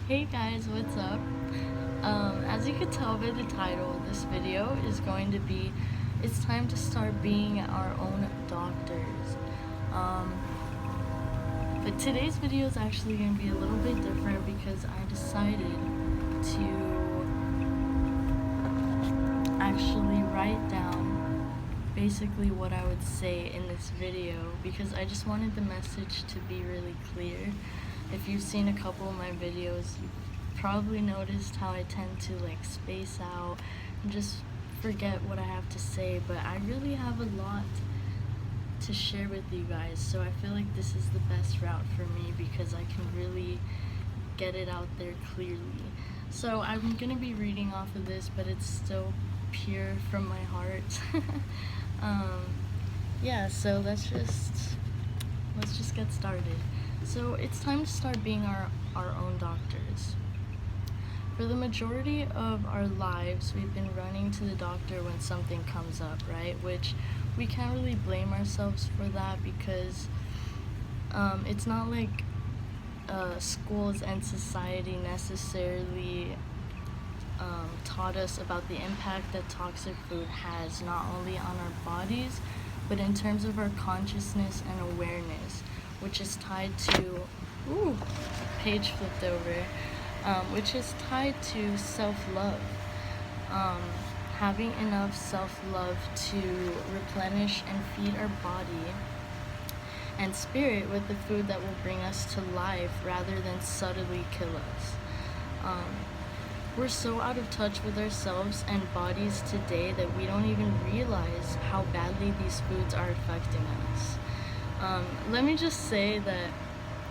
Hey guys, what's up? As you can tell by the title, this video is going to be it's time to start being our own doctors. Um, but today's video is actually going to be a little bit different because I decided to actually write down basically what I would say in this video because I just wanted the message to be really clear. If you've seen a couple of my videos, you probably noticed how I tend to space out and just forget what I have to say, but I really have a lot to share with you guys, so I feel like this is the best route for me because I can really get it out there clearly. So I'm gonna be reading off of this, but it's still pure from my heart. Yeah, so let's just get started. So it's time to start being our own doctors. For the majority of our lives, we've been running to the doctor when something comes up, right? Which we can't really blame ourselves for that because it's not like schools and society necessarily taught us about the impact that toxic food has not only on our bodies, but in terms of our consciousness and awareness, which is tied to, page flipped over, which is tied to self-love. Having enough self-love to replenish and feed our body and spirit with the food that will bring us to life rather than subtly kill us. We're so out of touch with ourselves and bodies today that we don't even realize how badly these foods are affecting us. Let me just say that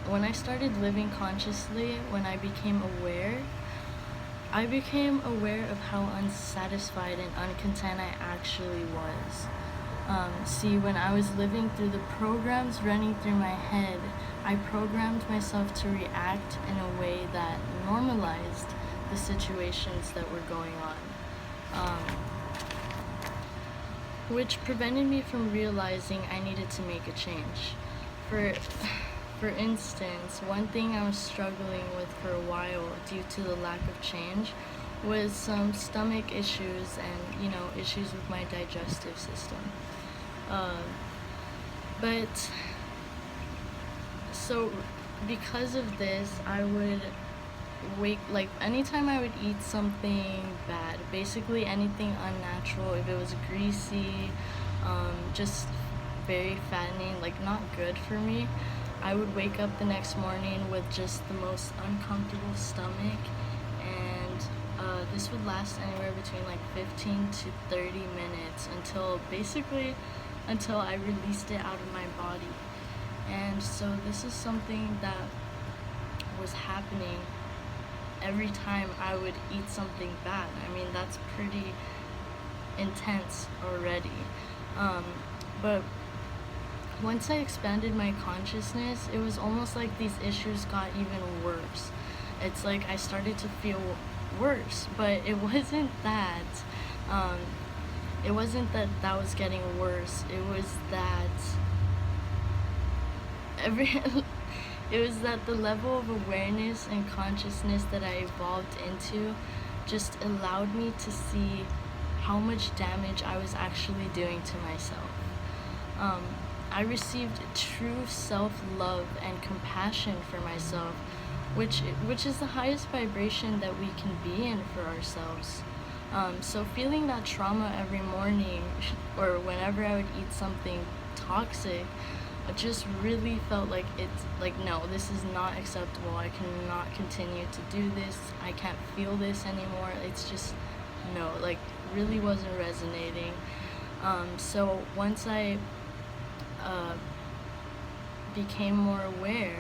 when I started living consciously, when I became aware of how unsatisfied and uncontent I actually was. See, when I was living through the programs running through my head, I programmed myself to react in a way that normalized the situations that were going on, which prevented me from realizing I needed to make a change. For instance, one thing I was struggling with for a while due to the lack of change was some stomach issues and, issues with my digestive system. But so because of this, I would anytime I would eat something bad, basically anything unnatural, if it was greasy, just very fattening, not good for me, I would wake up the next morning with just the most uncomfortable stomach, and this would last anywhere between 15 to 30 minutes until I released it out of my body. And so this is something that was happening every time I would eat something bad. I mean, that's pretty intense already. But once I expanded my consciousness, it was almost like these issues got even worse. It's like I started to feel worse, but it wasn't that. It wasn't that was getting worse. It was that it was that the level of awareness and consciousness that I evolved into just allowed me to see how much damage I was actually doing to myself. I received true self-love and compassion for myself, which is the highest vibration that we can be in for ourselves. So feeling that trauma every morning or whenever I would eat something toxic, I just really felt like no, this is not acceptable. I cannot continue to do this. I can't feel this anymore. It's just, no, really wasn't resonating. So once I became more aware,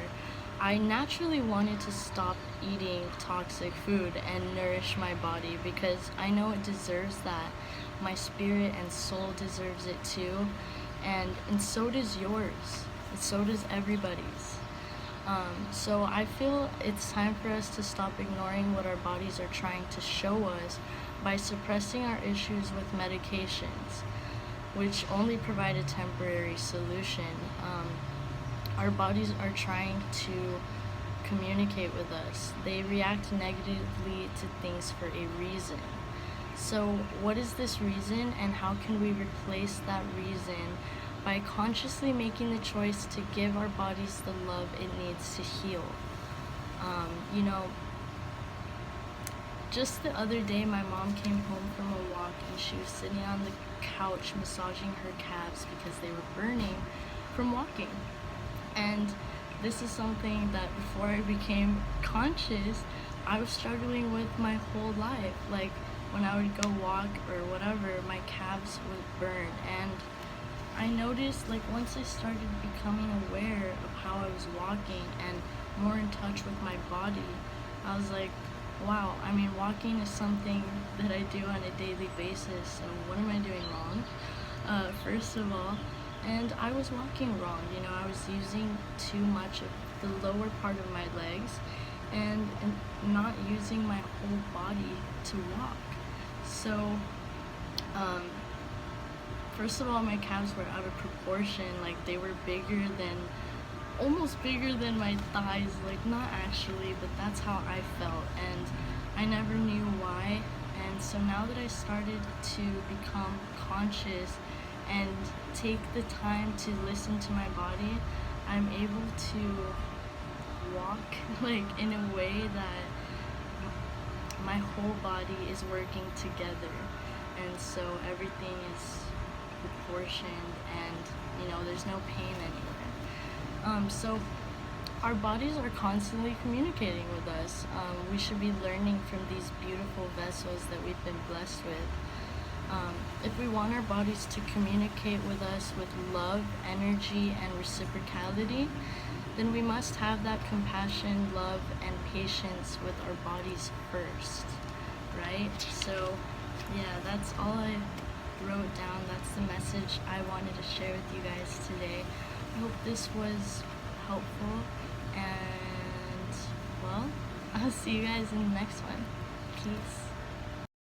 I naturally wanted to stop eating toxic food and nourish my body because I know it deserves that. My spirit and soul deserves it too. And so does yours, and so does everybody's. So I feel it's time for us to stop ignoring what our bodies are trying to show us by suppressing our issues with medications, which only provide a temporary solution. Our bodies are trying to communicate with us. They react negatively to things for a reason. So, what is this reason, and how can we replace that reason by consciously making the choice to give our bodies the love it needs to heal? You know, just the other day, my mom came home from a walk and she was sitting on the couch massaging her calves because they were burning from walking. And this is something that before I became conscious, I was struggling with my whole life. Like when I would go walk or whatever, my calves would burn. And I noticed, like, once I started becoming aware of how I was walking and more in touch with my body, I was like, wow, I mean, walking is something that I do on a daily basis, so what am I doing wrong? First of all, and I was walking wrong, you know, I was using too much of the lower part of my legs and not using my whole body to walk. So, first of all, my calves were out of proportion, like they were almost bigger than my thighs, like not actually, but that's how I felt, and I never knew why. And so now that I started to become conscious and take the time to listen to my body, I'm able to walk like in a way that my whole body is working together, and so everything is proportioned, and you know, there's no pain anywhere. So our bodies are constantly communicating with us. We should be learning from these beautiful vessels that we've been blessed with. If we want our bodies to communicate with us with love, energy, and reciprocality, then we must have that compassion, love, and patience with our bodies first, right? So, yeah, that's all I wrote down. That's the message I wanted to share with you guys today. I hope this was helpful, and well, I'll see you guys in the next one. Peace.